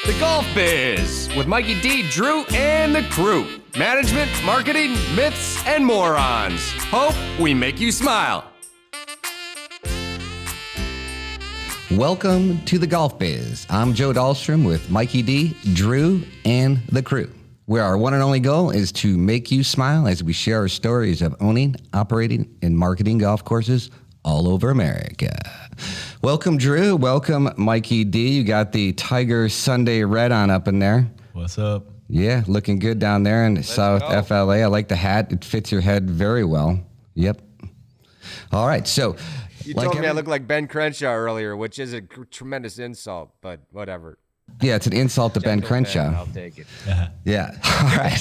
The Golf Biz with Mikey D, Drew, and the crew. Management, marketing, myths, and morons. Hope we make you smile. Welcome to the Golf Biz. I'm Joe Dahlstrom with Mikey D, Drew, and the crew, where our one and only goal is to make you smile as we share our stories of owning, operating, and marketing golf courses all over America. Welcome, Drew. Welcome, Mikey D. You got the Tiger Sunday red on up in there. What's up? Yeah, looking good down there in South FLA. I like the hat. It fits your head very well. Yep. All right, so... You told me I look like Ben Crenshaw earlier, which is a tremendous insult, but whatever. Yeah, it's an insult to Ben Crenshaw. I'll take it. Yeah. All right.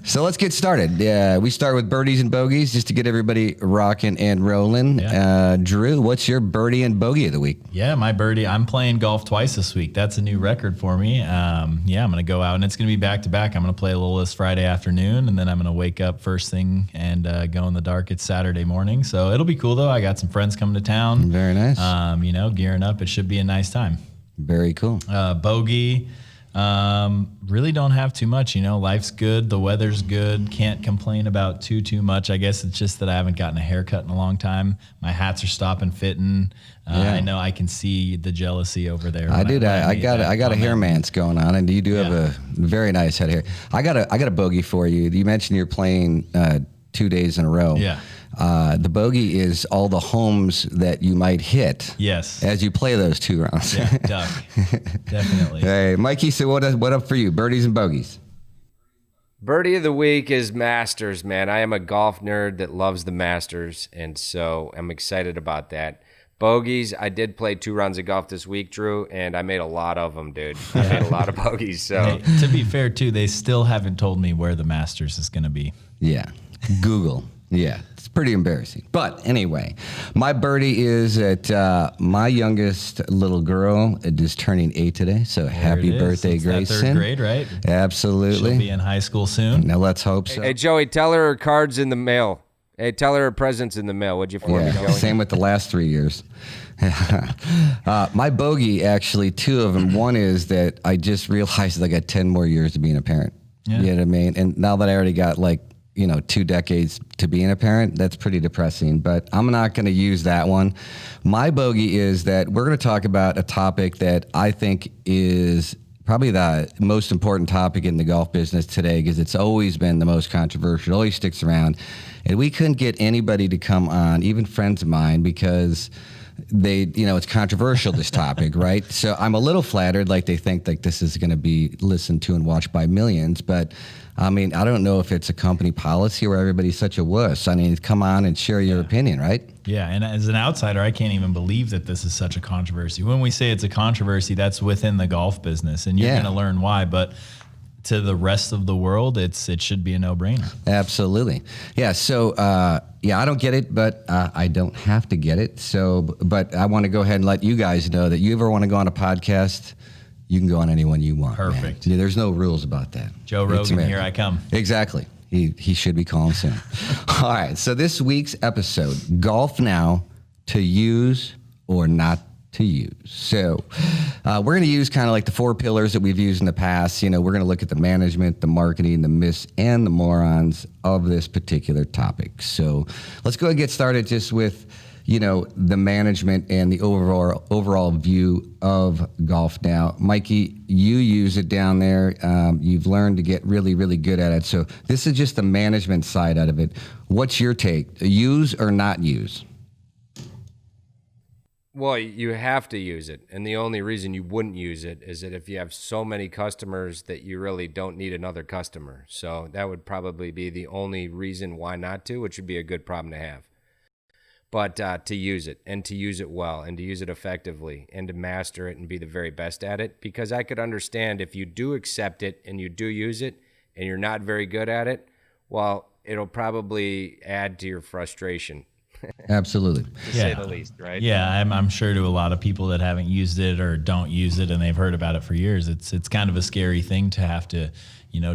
So let's get started. We start with birdies and bogeys just to get everybody rocking and rolling. Yeah. Drew, what's your birdie and bogey of the week? Yeah, my birdie. I'm playing golf twice this week. That's a new record for me. I'm going to go out, and it's going to be back-to-back. I'm going to play a little this Friday afternoon, and then I'm going to wake up first thing and go in the dark. It's Saturday morning. So it'll be cool, though. I got some friends coming to town. Very nice. Gearing up. It should be a nice time. Very cool. Bogey, really don't have too much. Life's good. The weather's good. Can't complain about too much. I guess it's just that I haven't gotten a haircut in a long time. My hats are stopping fitting. I know I can see the jealousy over there. I got a hair man's going on, and you do have a very nice head of hair. I got a bogey for you. You mentioned you're playing 2 days in a row. Yeah. The bogey is all the homes that you might hit. Yes. As you play those 2 rounds. Yeah, duck. Definitely. Hey, Mikey, so what up for you? Birdies and bogeys? Birdie of the week is Masters, man. I am a golf nerd that loves the Masters, and so I'm excited about that. Bogeys, I did play 2 rounds of golf this week, Drew, and I made a lot of them, dude. I made a lot of bogeys. So Hey, to be fair, too, they still haven't told me where the Masters is going to be. Yeah. Google. Yeah, it's pretty embarrassing. But anyway, my birdie is that my youngest little girl is turning 8 today. So happy birthday, It's Grayson. that 3rd grade, right? Absolutely. She'll be in high school soon. Now let's hope so. Hey, Joey, tell her card's in the mail. Hey, tell her present's in the mail. What'd you for me, Joey? Same with the last 3 years. My bogey, actually, 2 of them. One is that I just realized that I got 10 more years to being a parent. Yeah. You know what I mean? And now that I already got 2 decades to being a parent, that's pretty depressing, but I'm not going to use that one. My bogey is that we're going to talk about a topic that I think is probably the most important topic in the golf business today, because it's always been the most controversial, always sticks around. And we couldn't get anybody to come on, even friends of mine, because it's controversial, this topic, right? So I'm a little flattered, they think this is going to be listened to and watched by millions, but I mean, I don't know if it's a company policy where everybody's such a wuss. I mean, come on and share your opinion, right? Yeah, and as an outsider, I can't even believe that this is such a controversy. When we say it's a controversy, that's within the golf business, and you're going to learn why, but to the rest of the world, it should be a no-brainer. Absolutely. Yeah, so, I don't get it, but I don't have to get it. So, but I want to go ahead and let you guys know that you ever want to go on a podcast, you can go on anyone you want. Perfect. Man. There's no rules about that. Joe Rogan, here I come. Exactly. He should be calling soon. All right, so this week's episode, Golf Now, to use or not to use. So we're going to use kind of like the 4 pillars that we've used in the past. We're going to look at the management, the marketing, the myths, and the morons of this particular topic. So let's go ahead and get started just with, the management and the overall view of golf. Now, Mikey, you use it down there. You've learned to get really, really good at it. So this is just the management side out of it. What's your take? Use or not use? Well, you have to use it, and the only reason you wouldn't use it is that if you have so many customers that you really don't need another customer. So that would probably be the only reason why not to, which would be a good problem to have. But to use it, and to use it well, and to use it effectively, and to master it and be the very best at it, because I could understand if you do accept it and you do use it and you're not very good at it, well, it'll probably add to your frustration. Absolutely. to say the least, right? Yeah, I'm sure to a lot of people that haven't used it or don't use it and they've heard about it for years, it's kind of a scary thing to have to,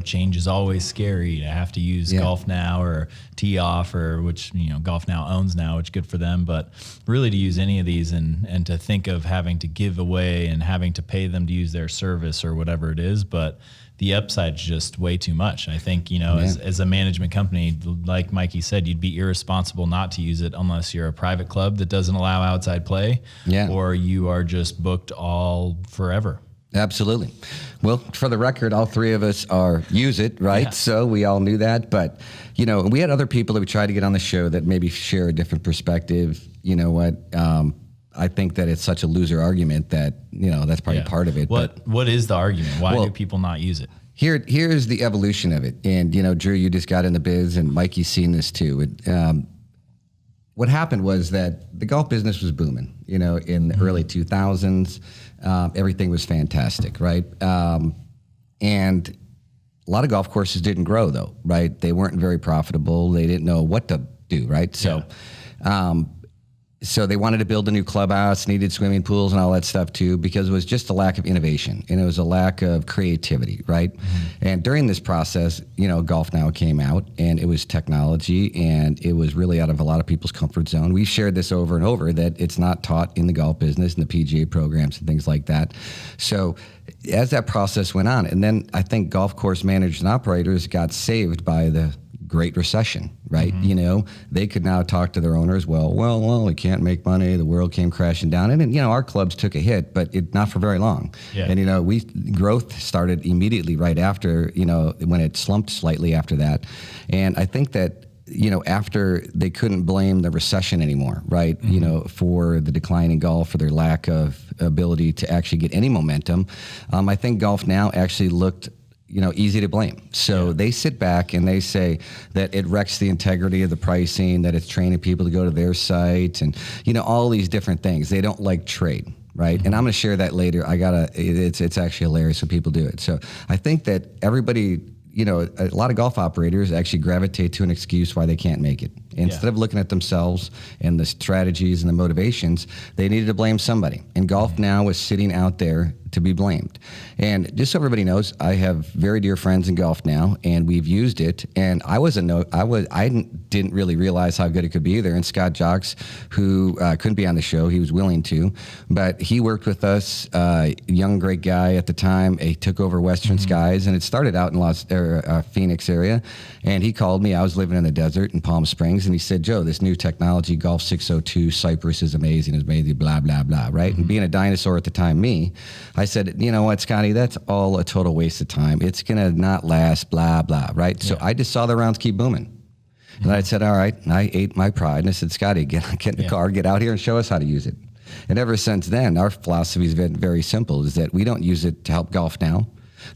change is always scary. To have to use Golf Now or Tee Off, or which, Golf Now owns now, which good for them. But really to use any of these and to think of having to give away and having to pay them to use their service or whatever it is. But the upside's just way too much. I think, as a management company, like Mikey said, you'd be irresponsible not to use it unless you're a private club that doesn't allow outside play, or you are just booked all forever. Absolutely. Well, for the record, all three of us use it, right? Yeah. So we all knew that. But, we had other people that we tried to get on the show that maybe share a different perspective. You know what? I think that it's such a loser argument that, that's probably part of it. What is the argument? Why do people not use it? Here's the evolution of it. And, Drew, you just got in the biz, and Mikey's seen this too. What happened was that the golf business was booming, in the early 2000s. Everything was fantastic, right? And a lot of golf courses didn't grow, though, right? They weren't very profitable. They didn't know what to do, right? So they wanted to build a new clubhouse, needed swimming pools and all that stuff too, because it was just a lack of innovation and it was a lack of creativity, right? Mm-hmm. And during this process, Golf Now came out, and it was technology, and it was really out of a lot of people's comfort zone. We've shared this over and over that it's not taught in the golf business and the PGA programs and things like that. So as that process went on, and then I think golf course managers and operators got saved by the Great Recession, right? Mm-hmm. They could now talk to their owners. Well, they can't make money. The world came crashing down, and our clubs took a hit, but not for very long. Yeah. And growth started immediately right after. When it slumped slightly after that, and I think that after they couldn't blame the recession anymore, right? Mm-hmm. For the decline in golf, for their lack of ability to actually get any momentum. I think Golf Now actually looked easy to blame. So they sit back and they say that it wrecks the integrity of the pricing, that it's training people to go to their site, and, all these different things. They don't like trade, right? Mm-hmm. And I'm going to share that later. It's actually hilarious when people do it. So I think that everybody, a lot of golf operators actually gravitate to an excuse why they can't make it. Instead of looking at themselves and the strategies and the motivations, they needed to blame somebody. And Golf Now was sitting out there to be blamed. And just so everybody knows, I have very dear friends in Golf Now, and we've used it. And I didn't really realize how good it could be either. And Scott Jocks, who couldn't be on the show, he was willing to, but he worked with us, young, great guy at the time. He took over Western Skies, and it started out in Phoenix area. And he called me. I was living in the desert in Palm Springs, and he said, Joe, this new technology, Golf 602 Cypress is amazing, blah, blah, blah, right? Mm-hmm. And being a dinosaur at the time, I said, you know what, Scotty, that's all a total waste of time. It's going to not last, blah, blah, right? Yeah. So I just saw the rounds keep booming. Mm-hmm. And I said, all right. And I ate my pride. And I said, Scotty, get in the car, get out here and show us how to use it. And ever since then, our philosophy has been very simple, is that we don't use it to help Golf Now.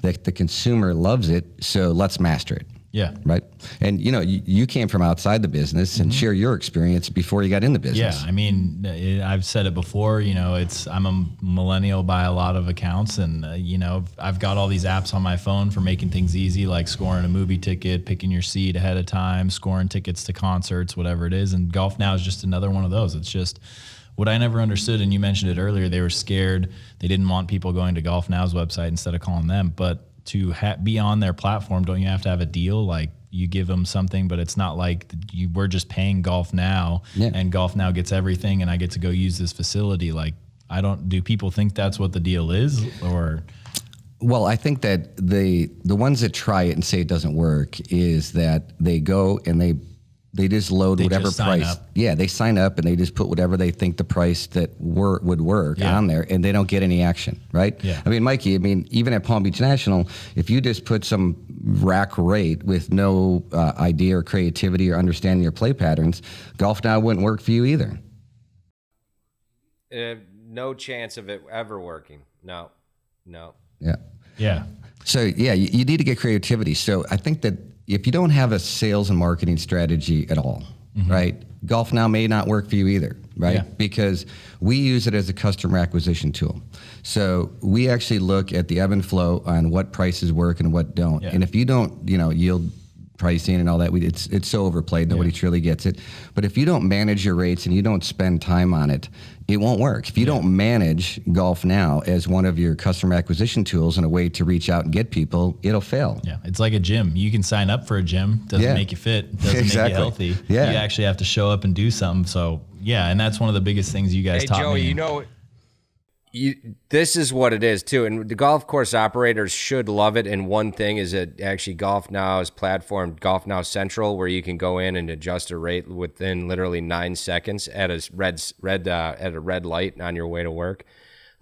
That the consumer loves it, so let's master it. Yeah. Right. And you came from outside the business and share your experience before you got in the business. Yeah. I mean, I've said it before, I'm a millennial by a lot of accounts, and I've got all these apps on my phone for making things easy, like scoring a movie ticket, picking your seat ahead of time, scoring tickets to concerts, whatever it is. And Golf Now is just another one of those. It's just what I never understood. And you mentioned it earlier, they were scared. They didn't want people going to Golf Now's website instead of calling them. But to be on their platform, don't you have to have a deal? Like, you give them something, but it's not like we're just paying Golf Now, and Golf Now gets everything, and I get to go use this facility. Like, do people think that's what the deal is, or? Well, I think that the ones that try it and say it doesn't work is that they go and they just load whatever price. Yeah, they sign up and they just put whatever they think the price that would work on there, and they don't get any action, right? Yeah. I mean, Mikey, even at Palm Beach National, if you just put some rack rate with no idea or creativity or understanding your play patterns, Golf Now wouldn't work for you either. No chance of it ever working. No. Yeah. Yeah. So, you need to get creativity. So I think that if you don't have a sales and marketing strategy at all, right, Golf Now may not work for you either, right? Yeah. Because we use it as a customer acquisition tool. So we actually look at the ebb and flow on what prices work and what don't. Yeah. And if you don't, yield pricing and all that. It's so overplayed. Nobody truly gets it. But if you don't manage your rates and you don't spend time on it, it won't work. If you don't manage Golf Now as one of your customer acquisition tools and a way to reach out and get people, it'll fail. Yeah, it's like a gym. You can sign up for a gym. Doesn't make you fit. Doesn't make you healthy. Yeah. You actually have to show up and do something. So, yeah, and that's one of the biggest things you guys taught Joey, me. This is what it is too, and the golf course operators should love it. And one thing is that actually Golf Now's platform, Golf Now Central, where you can go in and adjust a rate within literally 9 seconds at a red light on your way to work.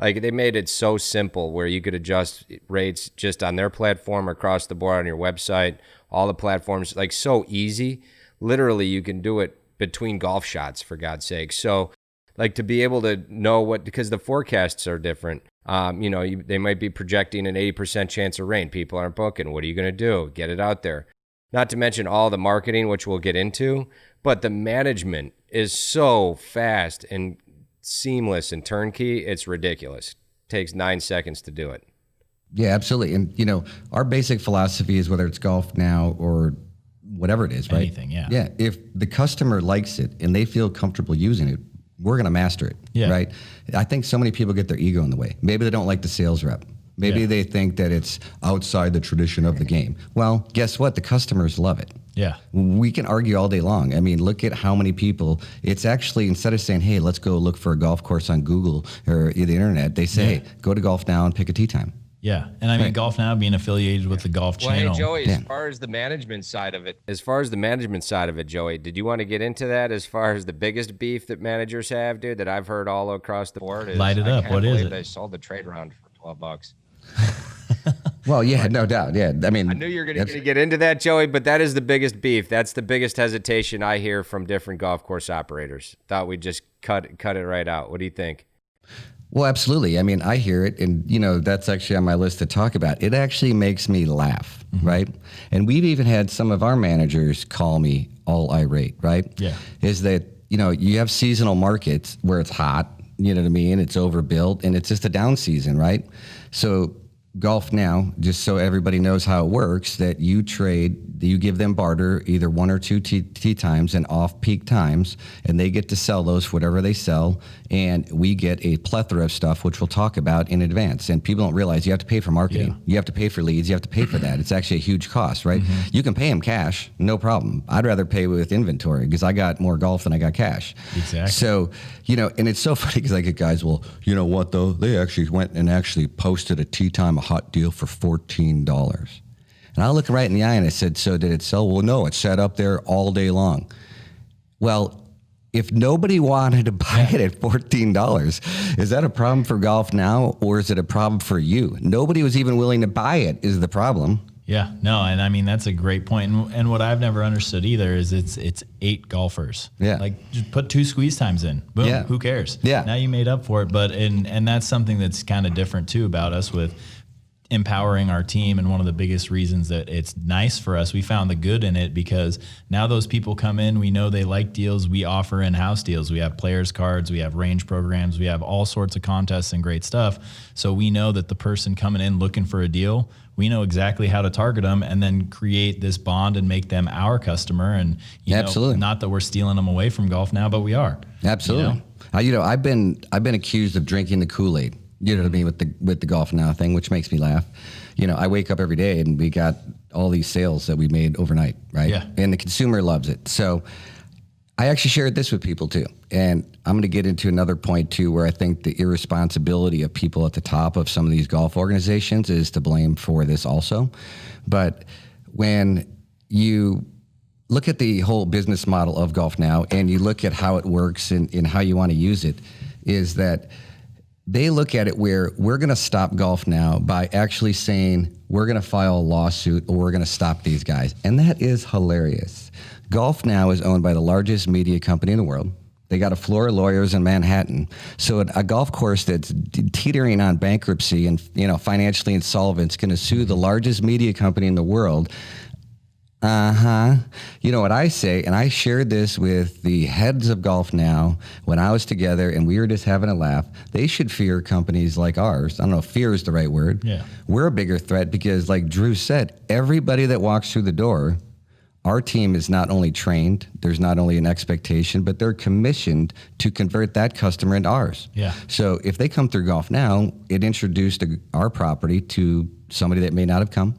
Like, they made it so simple where you could adjust rates just on their platform across the board on your website. All the platforms, like, so easy. Literally, you can do it between golf shots, for God's sake. So, like, to be able to know because the forecasts are different. They might be projecting an 80% chance of rain. People aren't booking. What are you going to do? Get it out there. Not to mention all the marketing, which we'll get into. But the management is so fast and seamless and turnkey. It's ridiculous. It takes 9 seconds to do it. Yeah, absolutely. And, our basic philosophy is whether it's Golf Now or whatever it is, right? Anything, yeah. Yeah, if the customer likes it and they feel comfortable using it, we're going to master it, right? I think so many people get their ego in the way. Maybe they don't like the sales rep. Maybe they think that it's outside the tradition of the game. Well, guess what? The customers love it. Yeah. We can argue all day long. I mean, look at how many people, it's actually, instead of saying, hey, let's go look for a golf course on Google or the internet, they say, hey, go to Golf Now and pick a tee time. Yeah, and I mean, Golf Now being affiliated with the Golf Channel. Well, hey, Joey, as far as the management side of it, Joey, did you want to get into that as far as the biggest beef that managers have, dude, that I've heard all across the board? Light it up. What is it? They sold the trade round for $12. Well, yeah, no doubt. Yeah, I mean, I knew you were going to get into that, Joey, but that is the biggest beef. That's the biggest hesitation I hear from different golf course operators. Thought we'd just cut it right out. What do you think? Well, absolutely. I mean, I hear it, and that's actually on my list to talk about. It actually makes me laugh, right? And we've even had some of our managers call me all irate, right? Yeah. Is that, you have seasonal markets where it's hot, you know what I mean? It's overbuilt, and it's just a down season, right? So Golf Now, just so everybody knows how it works, that you give them barter, either 1 or 2 tee times and off-peak times, and they get to sell those for whatever they sell, and we get a plethora of stuff, which we'll talk about in advance. And people don't realize you have to pay for marketing. Yeah. You have to pay for leads. You have to pay for that. It's actually a huge cost, right? You can pay them cash, no problem. I'd rather pay with inventory because I got more golf than I got cash. Exactly. So, and it's so funny because I get guys, well, you know what, though? They actually went and actually posted a tee time, a hot deal for $14. And I look right in the eye and I said, so did it sell? Well, no, it sat up there all day long. Well, if nobody wanted to buy it at $14, is that a problem for Golf Now or is it a problem for you? Nobody was even willing to buy it is the problem. Yeah, no, and I mean, that's a great point. And what I've never understood either is it's 8 golfers. Yeah. Like, just put 2 squeeze times in. Boom, yeah. Who cares? Yeah. Now you made up for it. But, and that's something that's kind of different too about us with empowering our team, and one of the biggest reasons that it's nice for us, we found the good in it because now those people come in, we know they like deals, we offer in-house deals, we have players cards, we have range programs, we have all sorts of contests and great stuff. So we know that the person coming in looking for a deal, we know exactly how to target them and then create this bond and make them our customer. And Absolutely. Not that we're stealing them away from Golf Now, but we are. Absolutely. I've been accused of drinking the Kool-Aid. You know what I mean, with the Golf Now thing, which makes me laugh. I wake up every day and we got all these sales that we made overnight, right? Yeah. And the consumer loves it. So I actually shared this with people too. And I'm going to get into another point too, where I think the irresponsibility of people at the top of some of these golf organizations is to blame for this also. But when you look at the whole business model of Golf Now and you look at how it works and how you want to use it, is that they look at it where we're going to stop Golf Now by actually saying we're going to file a lawsuit or we're going to stop these guys. And that is hilarious. Golf Now is owned by the largest media company in the world. They got a floor of lawyers in Manhattan. So a golf course that's teetering on bankruptcy and financially insolvent is going to sue the largest media company in the world. You know what I say, and I shared this with the heads of Golf Now when I was together and we were just having a laugh. They should fear companies like ours. I don't know if fear is the right word. Yeah. We're a bigger threat because, like Drew said, everybody that walks through the door our team is not only trained, there's not only an expectation, but they're commissioned to convert that customer into ours. Yeah. So if they come through Golf Now, it introduced our property to somebody that may not have come.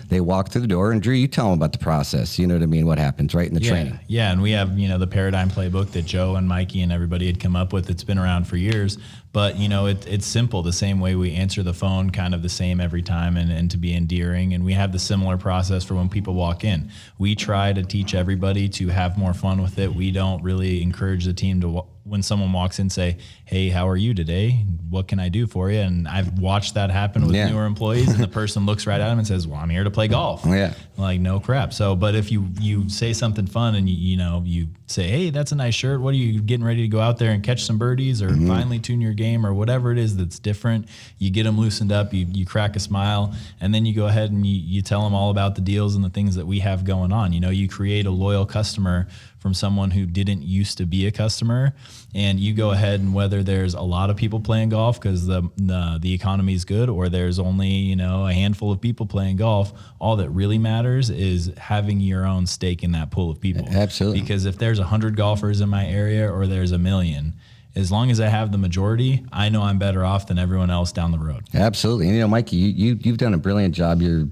They walk through the door, and Drew, you tell them about the process. You know what I mean? What happens right in the training. Yeah, and we have, the Paradigm Playbook that Joe and Mikey and everybody had come up with. It's been around for years, but it's simple. The same way we answer the phone, kind of the same every time, and to be endearing. And we have the similar process for when people walk in. We try to teach everybody to have more fun with it. We don't really encourage the team to, when someone walks in, say, "Hey, how are you today? What can I do for you?" And I've watched that happen with newer employees, and the person looks right at them and says, "Well, I'm here to play golf." Yeah. Like, no crap. So, but if you say something fun and you say, "Hey, that's a nice shirt. What are you getting ready to go out there and catch some birdies or finally tune your game," or whatever it is that's different, you get them loosened up, you crack a smile, and then you go ahead and you tell them all about the deals and the things that we have going on. You create a loyal customer from someone who didn't used to be a customer, and you go ahead, and whether there's a lot of people playing golf because the economy is good, or there's only a handful of people playing golf, all that really matters is having your own stake in that pool of people. Absolutely. Because if there's 100 golfers in my area or there's 1 million, as long as I have the majority, I know I'm better off than everyone else down the road. Absolutely. And Mikey, you've done a brilliant job your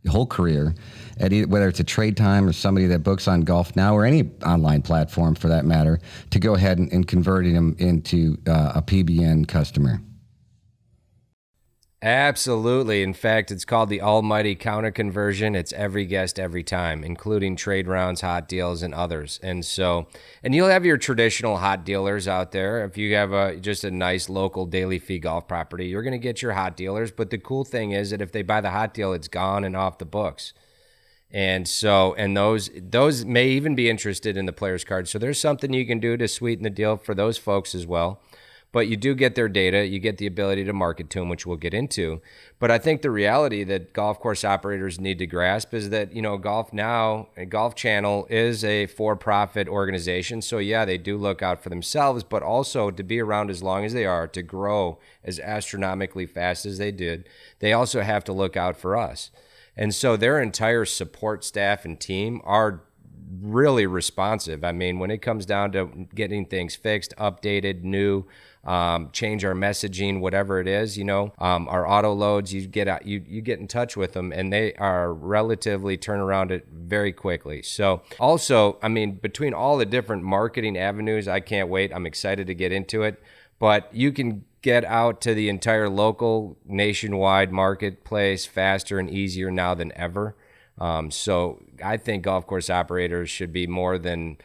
whole career at whether it's a Trade Time or somebody that books on Golf Now or any online platform for that matter, to go ahead and converting them into a PBN customer. Absolutely. In fact, it's called the almighty counter conversion. It's every guest every time, including trade rounds, hot deals, and others. And you'll have your traditional hot dealers out there. If you have just a nice local daily fee golf property, you're going to get your hot dealers. But the cool thing is that if they buy the hot deal, it's gone and off the books. And those may even be interested in the player's card. So there's something you can do to sweeten the deal for those folks as well. But you do get their data, you get the ability to market to them, which we'll get into. But I think the reality that golf course operators need to grasp is that, Golf Now, a Golf Channel, is a for-profit organization. So yeah, they do look out for themselves, but also to be around as long as they are, to grow as astronomically fast as they did, they also have to look out for us. And so their entire support staff and team are really responsive. I mean, when it comes down to getting things fixed, updated, new, change our messaging, whatever it is, our auto loads, you get in touch with them, and they are relatively turn around it very quickly. So also, I mean, between all the different marketing avenues, I can't wait. I'm excited to get into it, but you can get out to the entire local nationwide marketplace faster and easier now than ever. So I think golf course operators should be more than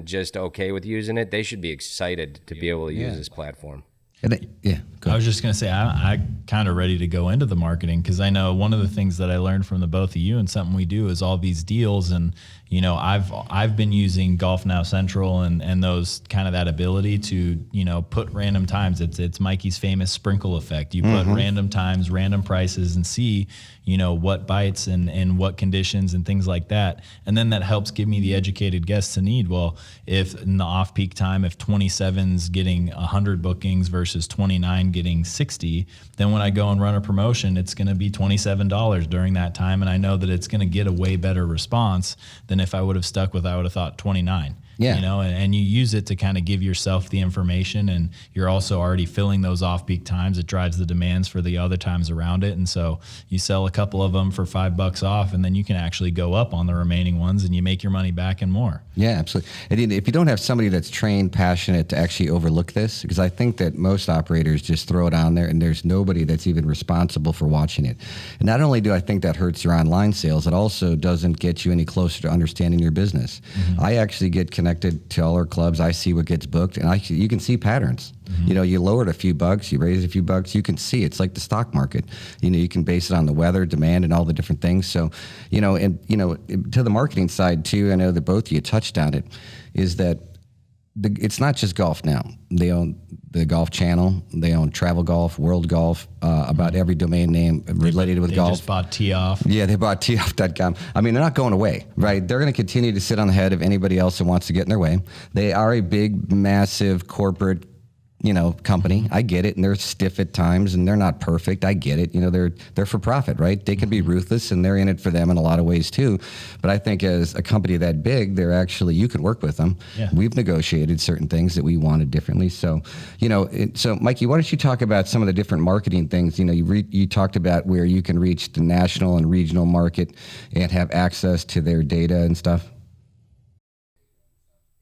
just okay with using it. They should be excited to be able to use this platform. I was just going to say, I kind of ready to go into the marketing, because I know one of the things that I learned from the both of you and something we do is all these deals. And, I've been using Golf Now Central and those kind of that ability to, put random times. It's Mikey's famous sprinkle effect. You put random times, random prices, and see, what bites and what conditions and things like that. And then that helps give me the educated guess to need. Well, if in the off-peak time, if 27's getting 100 bookings versus 29 getting 60, then when I go and run a promotion, it's going to be $27 during that time. And I know that it's going to get a way better response than if I would have stuck with, I would have thought 29. Yeah. And you use it to kind of give yourself the information, and you're also already filling those off-peak times. It drives the demands for the other times around it. And so you sell a couple of them for $5 off, and then you can actually go up on the remaining ones and you make your money back and more. Yeah, absolutely. And if you don't have somebody that's trained, passionate to actually overlook this, because I think that most operators just throw it on there and there's nobody that's even responsible for watching it. And not only do I think that hurts your online sales, it also doesn't get you any closer to understanding your business. I actually get connected to all our clubs. I see what gets booked, and you can see patterns. You lowered a few bucks, you raised a few bucks, you can see it's like the stock market. You can base it on the weather, demand, and all the different things. So, to the marketing side too, I know that both of you touched on it, is that it's not just Golf Now. They own the Golf Channel. They own Travel Golf, World Golf, about every domain name related with golf. They just bought Tee Off. Yeah, they bought teeoff.com. I mean, they're not going away, right? They're going to continue to sit on the head of anybody else that wants to get in their way. They are a big, massive corporate company. I get it, and they're stiff at times, and they're not perfect. I get it. They're for profit, right? They can be ruthless, and they're in it for them in a lot of ways too. But I think as a company that big, you can work with them. Yeah. We've negotiated certain things that we wanted differently. So, so Mikey, why don't you talk about some of the different marketing things? You talked about where you can reach the national and regional market and have access to their data and stuff.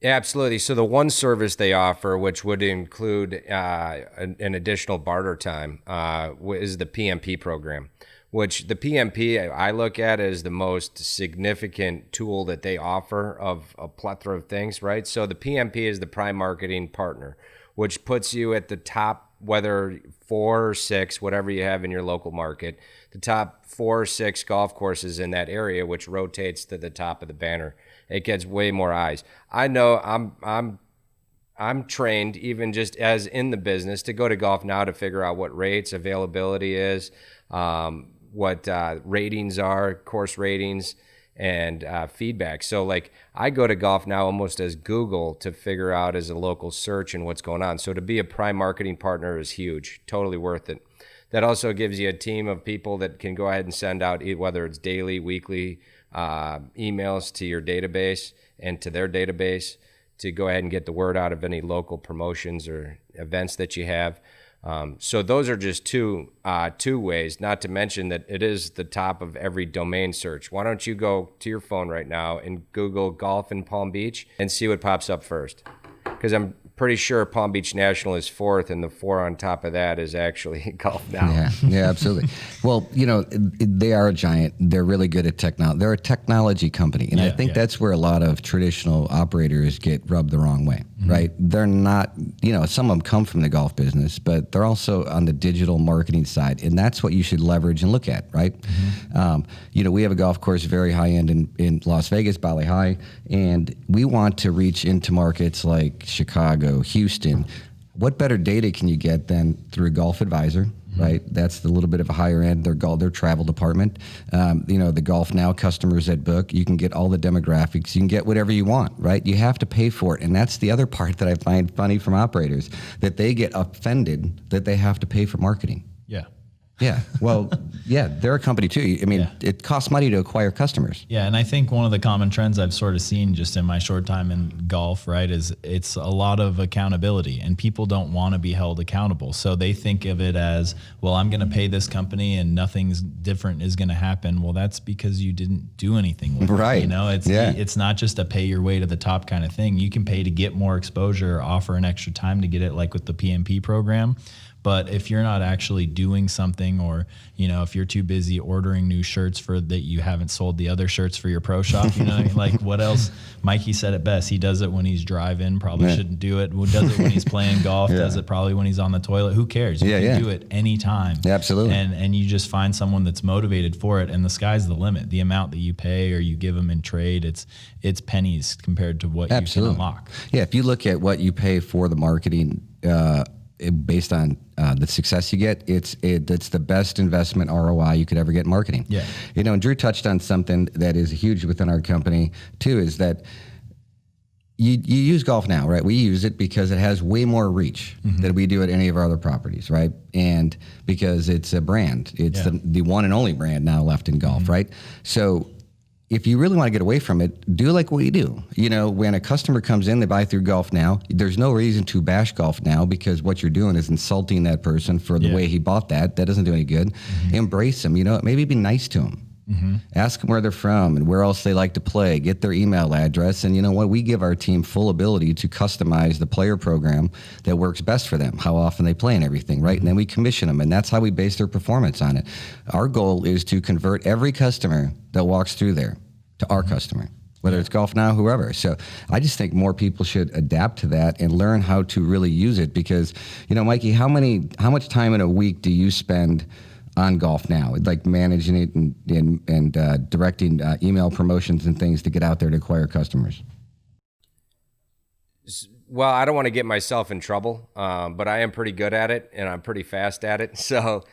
Yeah, absolutely. So the one service they offer, which would include an additional barter time, is the PMP program, which the PMP I look at as the most significant tool that they offer of a plethora of things, right? So the PMP is the prime marketing partner, which puts you at the top, whether 4 or 6, whatever you have in your local market, the top 4 or 6 golf courses in that area, which rotates to the top of the banner. It gets way more eyes. I know I'm trained, even just as in the business, to go to Golf Now to figure out what rates, availability is, what ratings are, course ratings, and feedback. So I go to Golf Now almost as Google to figure out as a local search and what's going on. So to be a prime marketing partner is huge, totally worth it. That also gives you a team of people that can go ahead and send out, whether it's daily, weekly, emails to your database and to their database to go ahead and get the word out of any local promotions or events that you have. So those are just two ways, not to mention that it is the top of every domain search. Why don't you go to your phone right now and Google golf in Palm Beach and see what pops up first? Because I'm pretty sure Palm Beach National is 4th, and the 4 on top of that is actually Golf Now. Yeah, absolutely. Well, they are a giant. They're really good at technology. They're a technology company, and I think that's where a lot of traditional operators get rubbed the wrong way, right? They're not, some of them come from the golf business, but they're also on the digital marketing side, and that's what you should leverage and look at, right? We have a golf course very high end in Las Vegas, Bali High, and we want to reach into markets like Chicago, Houston. What better data can you get than through Golf Advisor, right? That's a little bit of a higher end, their travel department. The Golf Now customers that book, you can get all the demographics. You can get whatever you want, right? You have to pay for it. And that's the other part that I find funny from operators, that they get offended that they have to pay for marketing. Yeah. Yeah. Well, they're a company too. I mean, it costs money to acquire customers. Yeah. And I think one of the common trends I've sort of seen just in my short time in golf, right, is it's a lot of accountability, and people don't want to be held accountable. So they think of it as, well, I'm going to pay this company and nothing's different is going to happen. Well, that's because you didn't do anything with right. it. It's not just a pay your way to the top kind of thing. You can pay to get more exposure, offer an extra time to get it, like with the PMP program. But if you're not actually doing something, or, if you're too busy ordering new shirts for that you haven't sold the other shirts for your pro shop, like what else? Mikey said it best. He does it when he's driving, probably shouldn't do it. Does it when he's playing golf, does it probably when he's on the toilet. Who cares? You can do it anytime. Absolutely. And you just find someone that's motivated for it, and the sky's the limit. The amount that you pay or you give them in trade, it's pennies compared to what you can unlock. Yeah, if you look at what you pay for the marketing, based on the success you get, it's the best investment ROI you could ever get in marketing. Yeah. And Drew touched on something that is huge within our company too, is that you use Golf Now, right? We use it because it has way more reach than we do at any of our other properties, right? And because it's a brand, it's the one and only brand now left in golf, right? So if you really want to get away from it, do like what you do. When a customer comes in, they buy through Golf Now. There's no reason to bash Golf Now, because what you're doing is insulting that person for the way he bought that. That doesn't do any good. Embrace them. Maybe be nice to them. Ask them where they're from and where else they like to play. Get their email address. And you know what? We give our team full ability to customize the player program that works best for them, how often they play and everything, right? And then we commission them, and that's how we base their performance on it. Our goal is to convert every customer that walks through there to our customer, whether it's Golf Now, whoever. So I just think more people should adapt to that and learn how to really use it, because, Mikey, how much time in a week do you spend on Golf Now, like managing it and directing email promotions and things to get out there to acquire customers? Well, I don't want to get myself in trouble, but I am pretty good at it, and I'm pretty fast at it. So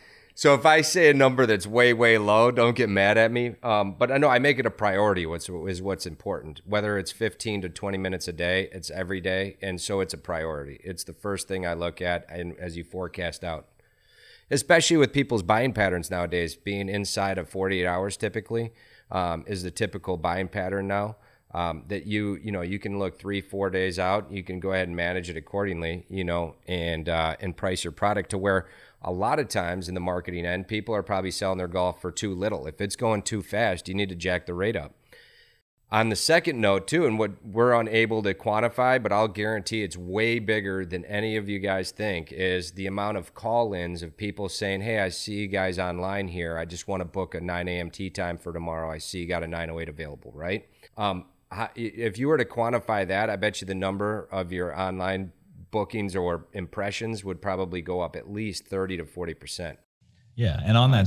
So if I say a number that's way, way low, don't get mad at me. But I know I make it a priority. What's important, whether it's 15 to 20 minutes a day, it's every day. And so it's a priority. It's the first thing I look at and as you forecast out, especially with people's buying patterns nowadays, being inside of 48 hours typically is the typical buying pattern now. That you can look 3-4 days out. You can go ahead and manage it accordingly, and price your product to where a lot of times in the marketing end, people are probably selling their golf for too little. If it's going too fast, you need to jack the rate up. On the second note too, and what we're unable to quantify, but I'll guarantee it's way bigger than any of you guys think, is the amount of call-ins of people saying, hey, I see you guys online here. I just want to book a 9 a.m. tee time for tomorrow. I see you got a 908 available, right? If you were to quantify that, I bet you the number of your online bookings or impressions would probably go up at least 30 to 40%. Yeah, and on that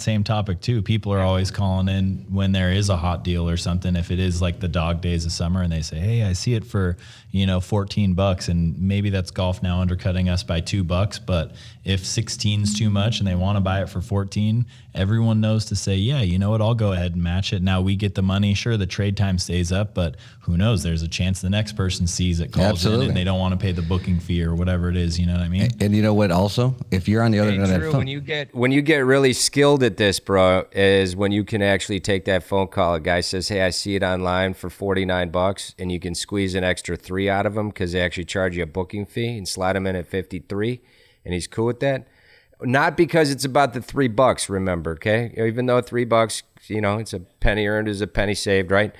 same topic too, people are always calling in when there is a hot deal or something. If it is like the dog days of summer, and they say, "Hey, I see it for $14," and maybe that's Golf Now undercutting us by $2. But if 16's too much and they want to buy it for 14, everyone knows to say, "Yeah, you know what? I'll go ahead and match it." Now we get the money. Sure, the trade time stays up, but who knows? There's a chance the next person sees it, calls in, and they don't want to pay the booking fee or whatever it is. You know what I mean? And you know what? Also, if you're on the other end of that phone, when you get really skilled at this, bro, is when you can actually take that phone call. A guy says, "Hey, I see it online for $49," and you can squeeze an extra 3 out of him because they actually charge you a booking fee and slide him in at 53, and he's cool with that. Not because it's about the $3. Remember, okay? Even though $3, it's a penny earned is a penny saved, right?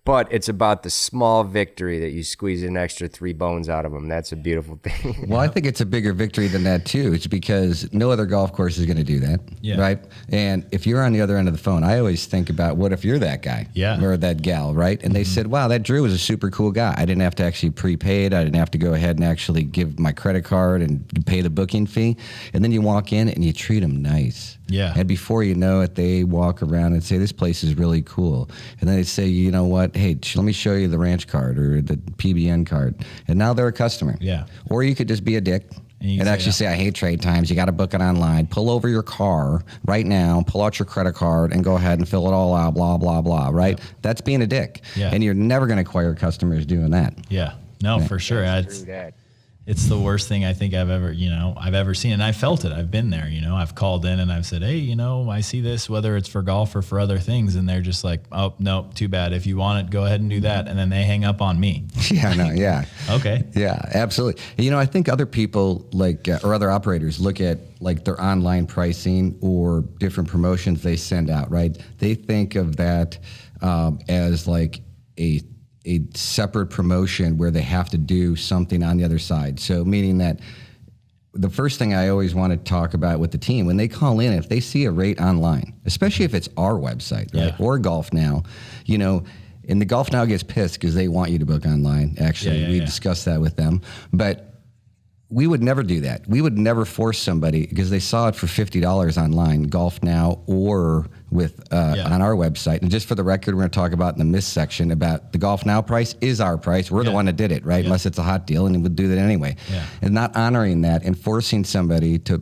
But it's about the small victory that you squeeze an extra 3 bones out of them. That's a beautiful thing. Well, I think it's a bigger victory than that too. It's because no other golf course is going to do that, right? And if you're on the other end of the phone, I always think about what if you're that guy or that gal, right? And they said, wow, that Drew was a super cool guy. I didn't have to actually prepaid. I didn't have to go ahead and actually give my credit card and pay the booking fee. And then you walk in and you treat them nice. Yeah. And before you know it, they walk around and say, this place is really cool. And then they say, you know what? Hey, let me show you the ranch card or the PBN card. And now they're a customer. Yeah. Or you could just be a dick and actually say, I hate trade times. You got to book it online. Pull over your car right now, pull out your credit card and go ahead and fill it all out, blah, blah, blah, right? Yep. That's being a dick. Yeah. And you're never going to acquire customers doing that. Yeah. No, for sure. It's the worst thing I think I've ever seen. And I felt it. I've been there, I've called in and I've said, hey, I see this, whether it's for golf or for other things. And they're just like, oh, no, too bad. If you want it, go ahead and do that. And then they hang up on me. Yeah. Okay. Yeah, absolutely. I think other people or other operators look at their online pricing or different promotions they send out, right? They think of that as a separate promotion where they have to do something on the other side. So meaning that the first thing I always want to talk about with the team, when they call in, if they see a rate online, especially if it's our website, right, or Golf Now, and the Golf Now gets pissed because they want you to book online. Actually, we discussed that with them. But we would never do that. We would never force somebody because they saw it for $50 online, Golf Now or on our website. And just for the record, we're going to talk about in the miss section about the Golf Now price is our price. We're the one that did it, right? Unless it's a hot deal, and we'll do that anyway. Yeah. And not honoring that and forcing somebody to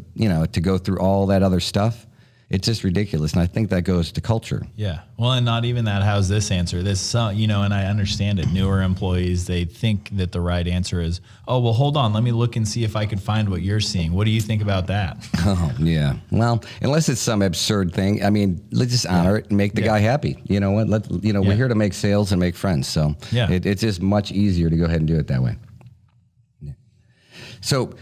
go through all that other stuff. It's just ridiculous, and I think that goes to culture. Yeah. Well, and not even that. How's this answer? And I understand it. Newer employees, they think that the right answer is, oh, well, hold on. Let me look and see if I can find what you're seeing. What do you think about that? Oh, yeah. Well, unless it's some absurd thing, let's just honor it and make the guy happy. You know what? We're here to make sales and make friends. So it's just much easier to go ahead and do it that way. Yeah. So,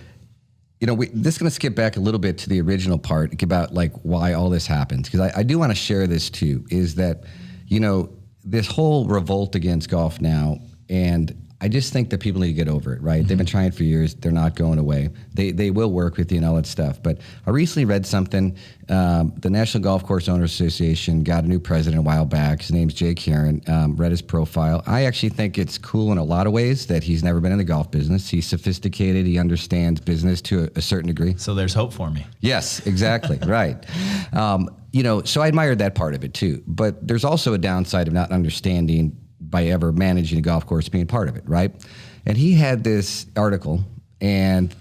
this is going to skip back a little bit to the original part about why all this happens. Because I do want to share this too, is that, this whole revolt against Golf Now, and I just think that people need to get over it, right? Mm-hmm. They've been trying for years. They're not going away. They will work with you and all that stuff. But I recently read something. The National Golf Course Owners Association got a new president a while back. His name's Jake Heron. Read his profile. I actually think it's cool in a lot of ways that he's never been in the golf business. He's sophisticated. He understands business to a certain degree. So there's hope for me. Yes, exactly. Right. So I admired that part of it too. But there's also a downside of not understanding by ever managing a golf course being part of it, right? And he had this article, and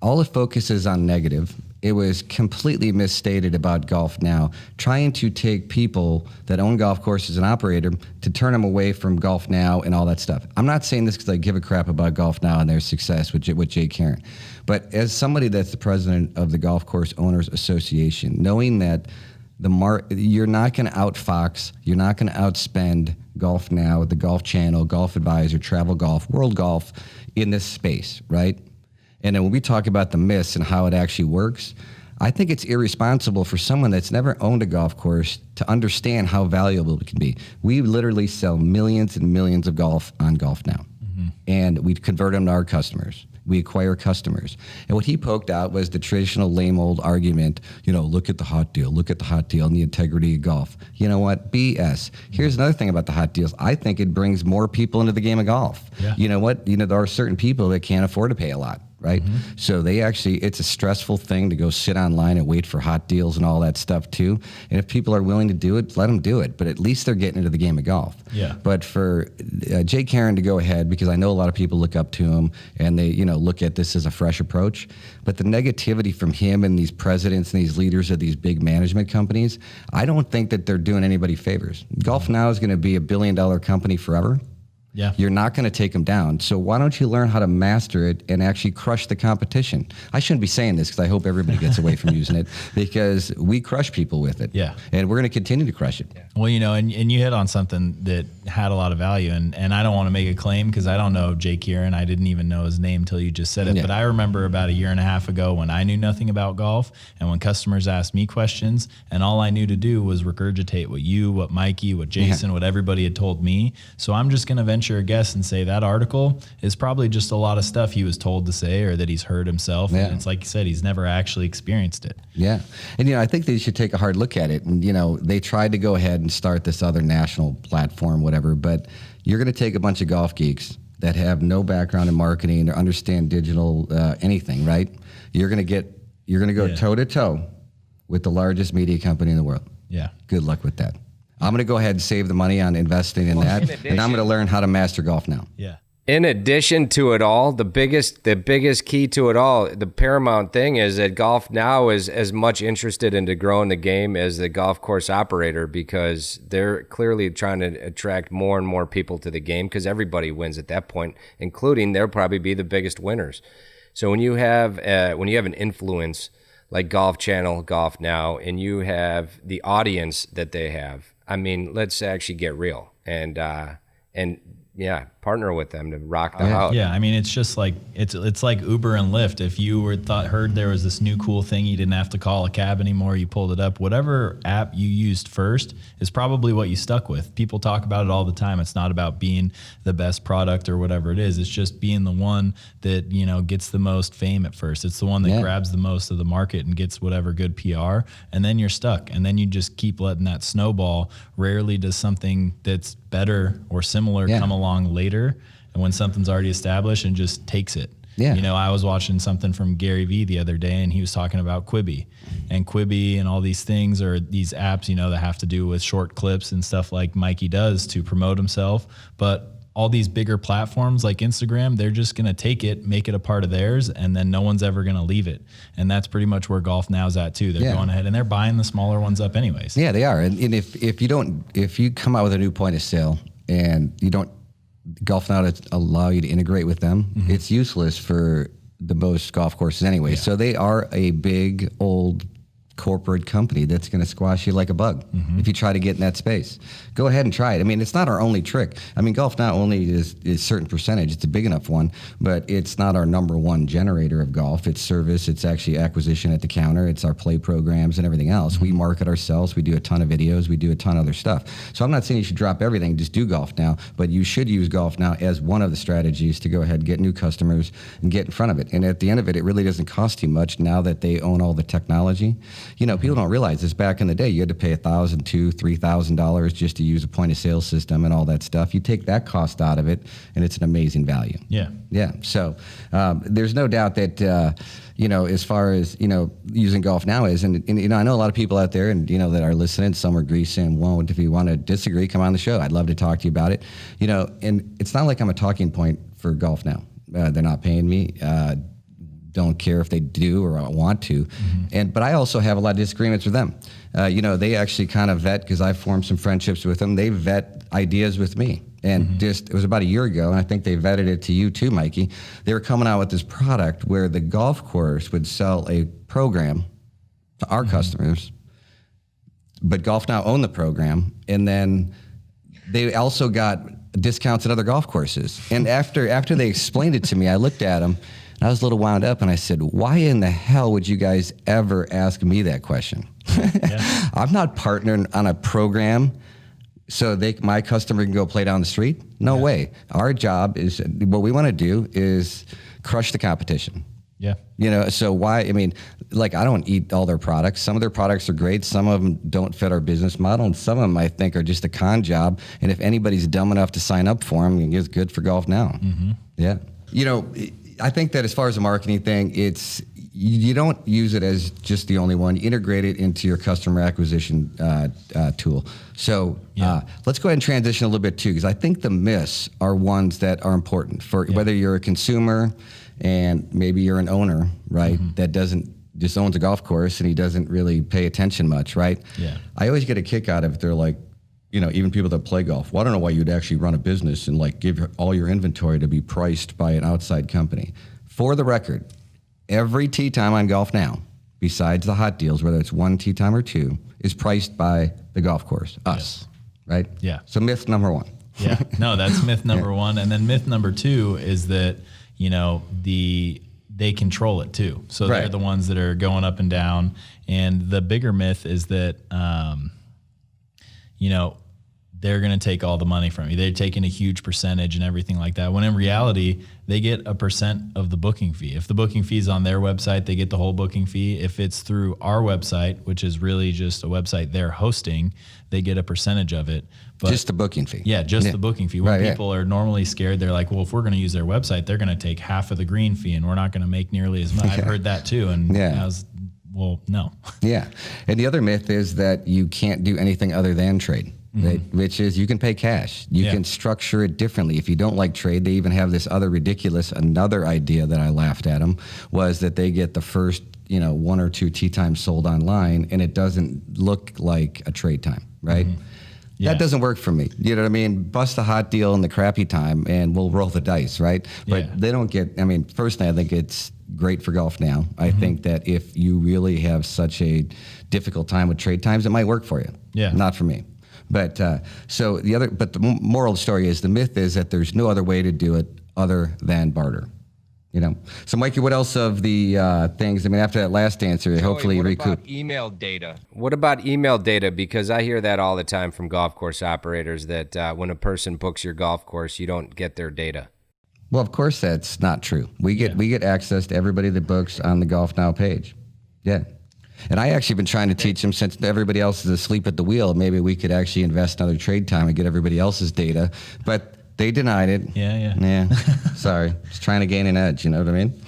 all it focuses on negative, it was completely misstated about Golf Now, trying to take people that own golf courses and operator to turn them away from Golf Now and all that stuff. I'm not saying this because I give a crap about Golf Now and their success with Jay Karen, but as somebody that's the president of the Golf Course Owners Association, knowing that you're not going to outfox, you're not going to outspend Golf Now, the Golf Channel, Golf Advisor, Travel Golf, World Golf in this space, right? And then when we talk about the myths and how it actually works, I think it's irresponsible for someone that's never owned a golf course to understand how valuable it can be. We literally sell millions and millions of golf on Golf Now. And we convert them to our customers. We acquire customers. And what he poked out was the traditional lame old argument, look at the hot deal and the integrity of golf. You know what? BS. Here's another thing about the hot deals. I think it brings more people into the game of golf. Yeah. You know what? There are certain people that can't afford to pay a lot. Right? So it's a stressful thing to go sit online and wait for hot deals and all that stuff too. And if people are willing to do it, let them do it. But at least they're getting into the game of golf. Yeah. But for Jay Karen to go ahead, because I know a lot of people look up to him and they, look at this as a fresh approach. But the negativity from him and these presidents and these leaders of these big management companies, I don't think that they're doing anybody favors. Golf Now is going to be a $1 billion company forever. Yeah. You're not going to take them down. So why don't you learn how to master it and actually crush the competition? I shouldn't be saying this because I hope everybody gets away from using it, because we crush people with it. Yeah. And we're going to continue to crush it. Yeah. Well, and you hit on something that had a lot of value, and I don't want to make a claim because I don't know Jay Kieran. I didn't even know his name till you just said it. Yeah. But I remember about a year and a half ago when I knew nothing about golf, and when customers asked me questions, and all I knew to do was regurgitate what Mikey, what Jason, what everybody had told me. So I'm just going to venture a guess and say that article is probably just a lot of stuff he was told to say or that he's heard himself. Yeah. And it's like you said, he's never actually experienced it. Yeah. And, I think they should take a hard look at it. And, they tried to go ahead and start this other national platform, whatever, but you're going to take a bunch of golf geeks that have no background in marketing or understand digital anything, right? You're going to go toe to toe with the largest media company in the world. Yeah. Good luck with that. I'm going to go ahead and save the money on investing in that, and I'm going to learn how to master Golf Now. Yeah. In addition to it all, the biggest key to it all, the paramount thing is that Golf Now is as much interested into growing the game as the golf course operator, because they're clearly trying to attract more and more people to the game, because everybody wins at that point, including they'll probably be the biggest winners. So when you have an influence like Golf Channel, Golf Now, and you have the audience that they have, I mean, let's actually get real and partner with them to rock the house. Yeah, I mean, it's just like it's like Uber and Lyft. If you heard there was this new cool thing, you didn't have to call a cab anymore. You pulled it up. Whatever app you used first is probably what you stuck with. People talk about it all the time. It's not about being the best product or whatever it is. It's just being the one that gets the most fame at first. It's the one that grabs the most of the market and gets whatever good PR, and then you're stuck. And then you just keep letting that snowball. Rarely does something that's better or similar come along later, and when something's already established and just takes it. Yeah. I was watching something from Gary Vee the other day, and he was talking about Quibi and all these things, or these apps, that have to do with short clips and stuff like Mikey does to promote himself. But all these bigger platforms like Instagram, they're just going to take it, make it a part of theirs, and then no one's ever going to leave it. And that's pretty much where Golf Now's at too. They're going ahead and they're buying the smaller ones up anyways. Yeah, they are. And if you come out with a new point of sale and you don't Golf Now to allow you to integrate with them, it's useless for the most golf courses anyway. So they are a big old corporate company that's going to squash you like a bug if you try to get in that space. Go ahead and try it. I mean, it's not our only trick. I mean, Golf Now only is a certain percentage. It's a big enough one, but it's not our number one generator of golf. It's service. It's actually acquisition at the counter. It's our play programs and everything else. We market ourselves. We do a ton of videos. We do a ton of other stuff. So I'm not saying you should drop everything, just do Golf Now, but you should use Golf Now as one of the strategies to go ahead and get new customers and get in front of it. And at the end of it, it really doesn't cost you much now that they own all the technology. People don't realize this. Back in the day, you had to pay $1,000, $2,000, $3,000 just to use a point of sale system and all that stuff. You take that cost out of it, and it's an amazing value. Yeah. Yeah. So there's no doubt that, as far as, using Golf Now is, and I know a lot of people out there and, that are listening, some are greasy and won't. If you want to disagree, come on the show. I'd love to talk to you about it. And it's not like I'm a talking point for Golf Now. They're not paying me. don't care if they do or want to. But I also have a lot of disagreements with them. They actually kind of vet, because I formed some friendships with them. They vet ideas with me. And it was about a year ago, and I think they vetted it to you too, Mikey. They were coming out with this product where the golf course would sell a program to our customers, but Golf Now owned the program, and then they also got discounts at other golf courses. And after they explained it to me, I looked at them, and I was a little wound up, and I said, why in the hell would you guys ever ask me that question? Yeah. I'm not partnering on a program so my customer can go play down the street. No way. Our job is, what we want to do is crush the competition. Yeah. So why, I don't eat all their products. Some of their products are great. Some of them don't fit our business model. And some of them, I think, are just a con job. And if anybody's dumb enough to sign up for them, it's good for Golf Now. Yeah. I think that as far as the marketing thing, you don't use it as just the only one. You integrate it into your customer acquisition tool. So let's go ahead and transition a little bit too, because I think the myths are ones that are important for whether you're a consumer and maybe you're an owner, right? That just owns a golf course and he doesn't really pay attention much, right? Yeah. I always get a kick out of it. They're like, even people that play golf, well, I don't know why you'd actually run a business and give all your inventory to be priced by an outside company. For the record, every tee time on Golf Now, besides the hot deals, whether it's one tee time or two, is priced by the golf course, us, right? Yeah. So myth number one. Yeah. No, that's myth number one. And then myth number two is that, they control it too. So they're the ones that are going up and down. And the bigger myth is that, they're going to take all the money from you. They're taking a huge percentage and everything like that. When in reality, they get a percent of the booking fee. If the booking fee is on their website, they get the whole booking fee. If it's through our website, which is really just a website they're hosting, they get a percentage of it. But just the booking fee. Yeah, just the booking fee. When people are normally scared, they're like, well, if we're going to use their website, they're going to take half of the green fee and we're not going to make nearly as much. I've heard that too. And I was, well, no. Yeah. And the other myth is that you can't do anything other than trade. Right? Which is you can pay cash. You can structure it differently. If you don't like trade, they even have this another idea that I laughed at them was that they get the first, one or two tee times sold online and it doesn't look like a trade time, right? Yeah. That doesn't work for me. You know what I mean? Bust a hot deal in the crappy time and we'll roll the dice, right? But they don't get, personally, I think it's great for Golf Now. I think that if you really have such a difficult time with trade times, it might work for you. Yeah. Not for me. But the moral of the story is the myth is that there's no other way to do it other than barter. So Mikey, what else of the things? After that last answer, Joey, hopefully what recoup. About email data? What about email data? Because I hear that all the time from golf course operators that when a person books your golf course, you don't get their data. Well, of course that's not true. We get access to everybody that books on the Golf Now page. Yeah. And I actually been trying to teach them since everybody else is asleep at the wheel. Maybe we could actually invest another trade time and get everybody else's data, but they denied it. Yeah. Sorry, just trying to gain an edge. You know what I mean?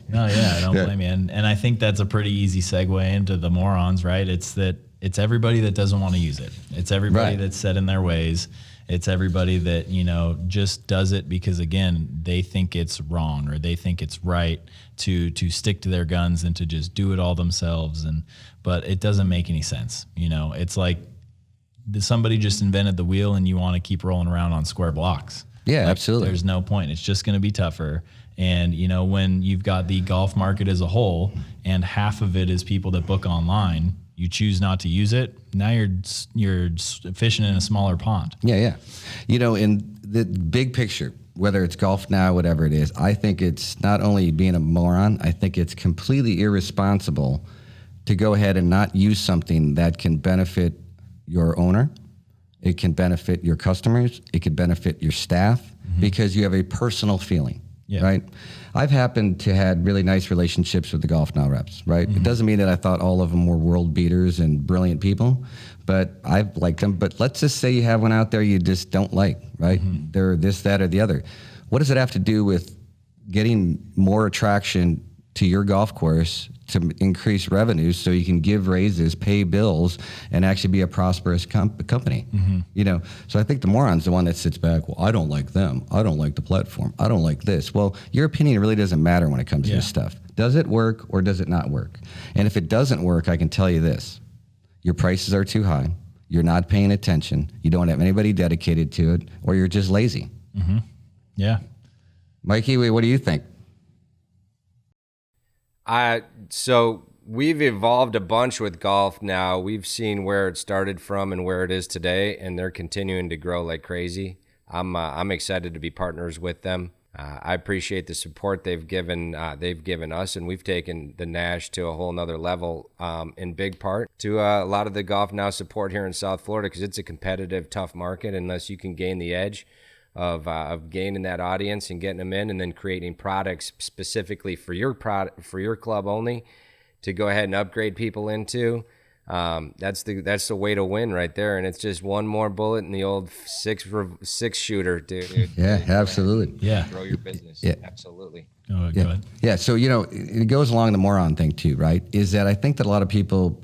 No, I don't blame you. And I think that's a pretty easy segue into the morons, right? It's everybody that doesn't want to use it. It's everybody that's set in their ways. It's everybody that, just does it because, again, they think it's wrong or they think it's right to stick to their guns and to just do it all themselves. But it doesn't make any sense. It's like somebody just invented the wheel and you want to keep rolling around on square blocks. Yeah, absolutely. There's no point. It's just going to be tougher. And, when you've got the golf market as a whole and half of it is people that book online, you choose not to use it, now you're fishing in a smaller pond. Yeah. In the big picture, whether it's Golf Now, whatever it is, I think it's not only being a moron, I think it's completely irresponsible to go ahead and not use something that can benefit your owner, it can benefit your customers, it could benefit your staff, because you have a personal feeling, right? I've happened to had really nice relationships with the Golf Now reps, right? It doesn't mean that I thought all of them were world beaters and brilliant people, but I've liked them. But let's just say you have one out there you just don't like, right? They're this, that, or the other. What does it have to do with getting more attraction to your golf course to increase revenues so you can give raises, pay bills, and actually be a prosperous company. You know, so I think the moron's the one that sits back, well, I don't like them. I don't like the platform. I don't like this. Well, your opinion really doesn't matter when it comes to this stuff. Does it work or does it not work? And if it doesn't work, I can tell you this. Your prices are too high. You're not paying attention. You don't have anybody dedicated to it, or you're just lazy. Yeah. Mikey, what do you think? So we've evolved a bunch with golf now. We've seen where it started from and where it is today, and they're continuing to grow like crazy. I'm excited to be partners with them. I appreciate the support they've given us, and we've taken the Nash to a whole nother level, in big part to a lot of the Golf Now support here in South Florida, because it's a competitive, tough market. Unless you can gain the edge of gaining that audience and getting them in, and then creating products specifically for your club only to go ahead and upgrade people into. That's the way to win right there, and it's just one more bullet in the old six shooter, dude. Yeah, absolutely. Yeah, grow your business. Yeah. Absolutely. Go ahead. Yeah, so, you know, it goes along the moron thing too, right? Is that I think that a lot of people,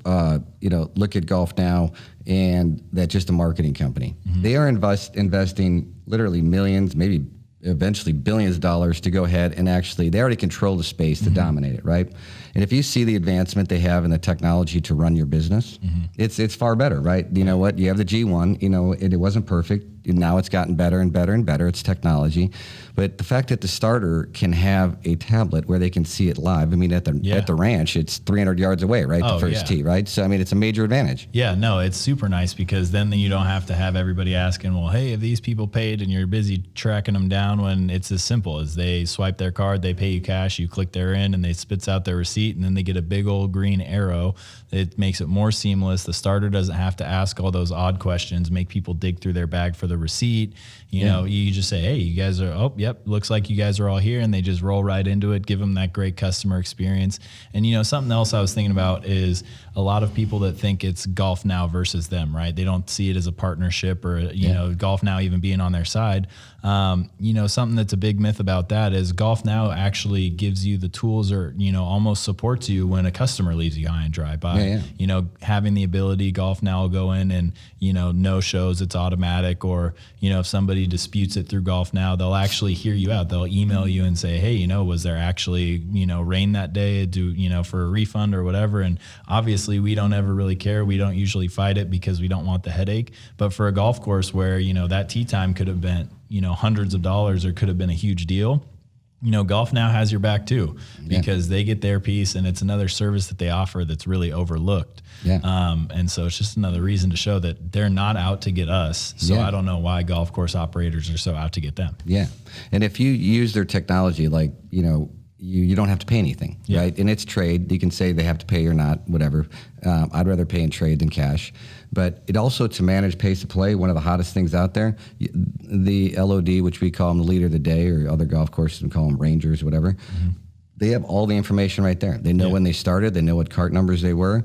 look at Golf Now and that's just a marketing company. They are investing literally millions, maybe eventually billions of dollars to go ahead and actually, they already control the space to dominate it, right? And if you see the advancement they have in the technology to run your business, it's far better, right? You know what? You have the G1, you know, it wasn't perfect. Now it's gotten better and better and better. It's technology. But the fact that the starter can have a tablet where they can see it live. I mean, at the ranch, it's 300 yards away, right? The first tee, right? So, I mean, it's a major advantage. Yeah, no, it's super nice, because then you don't have to have everybody asking, well, hey, have these people paid? And you're busy tracking them down, when it's as simple as they swipe their card, they pay you cash, you click their in, and they spits out their receipt, and then they get a big old green arrow. It makes it more seamless. The starter doesn't have to ask all those odd questions, make people dig through their bag for the receipt. You know, you just say, hey, you guys are, oh, yep, looks like you guys are all here, and they just roll right into it, give them that great customer experience. And, you know, something else I was thinking about is a lot of people that think it's Golf Now versus them, right? They don't see it as a partnership, or, you know, Golf Now even being on their side. You know, something that's a big myth about that is Golf Now actually gives you the tools, or, you know, almost supports you when a customer leaves you high and dry by, you know, having the ability. Golf Now will go in and, you know, no shows, it's automatic, or, you know, if somebody disputes it through Golf Now, they'll actually hear you out. They'll email you and say, hey, you know, was there actually, you know, rain that day, for a refund or whatever. And obviously we don't ever really care. We don't usually fight it because we don't want the headache. But for a golf course where, you know, that tee time could have been, you know, hundreds of dollars, or could have been a huge deal, you know, Golf Now has your back too, because they get their piece, and it's another service that they offer that's really overlooked. And so it's just another reason to show that they're not out to get us. So I don't know why golf course operators are so out to get them. Yeah. And if you use their technology, like, you know, you don't have to pay anything, right? And it's trade. You can say they have to pay or not, whatever. I'd rather pay in trade than cash. But it also, to manage pace of play, one of the hottest things out there, the LOD, which we call them the leader of the day, or other golf courses we call them rangers, whatever. They have all the information right there. They know when they started. They know what cart numbers they were,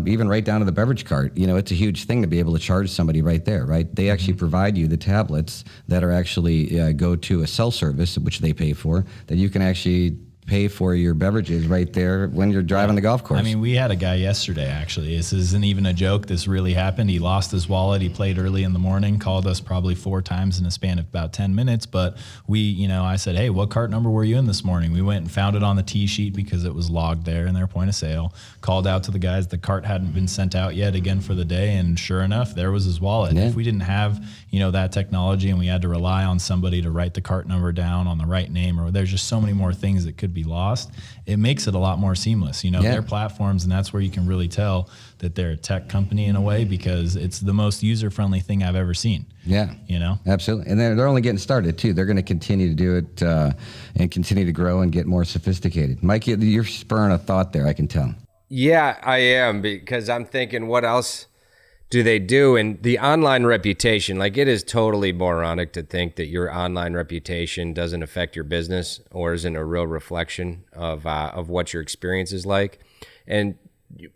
even right down to the beverage cart. You know, it's a huge thing to be able to charge somebody right there, right? They actually provide you the tablets that are actually go to a cell service, which they pay for, that you can actually pay for your beverages right there when you're driving the golf course. I mean, we had a guy yesterday, actually. This isn't even a joke. This really happened. He lost his wallet. He played early in the morning, called us probably 4 times in a span of about 10 minutes. But I said, hey, what cart number were you in this morning? We went and found it on the tee sheet because it was logged there in their point of sale. Called out to the guys. The cart hadn't been sent out yet again for the day. And sure enough, there was his wallet. Yeah. If we didn't have, that technology, and we had to rely on somebody to write the cart number down on the right name, or there's just so many more things that could be lost, it makes it a lot more seamless. Their platforms, and that's where you can really tell that they're a tech company in a way, because it's the most user-friendly thing I've ever seen. Yeah. Absolutely. And they're only getting started too. They're going to continue to do it and continue to grow and get more sophisticated. Mike, you're spurring a thought there, I can tell. Yeah, I am, because I'm thinking, what else do they do? And the online reputation, like, it is totally moronic to think that your online reputation doesn't affect your business or isn't a real reflection of what your experience is like. And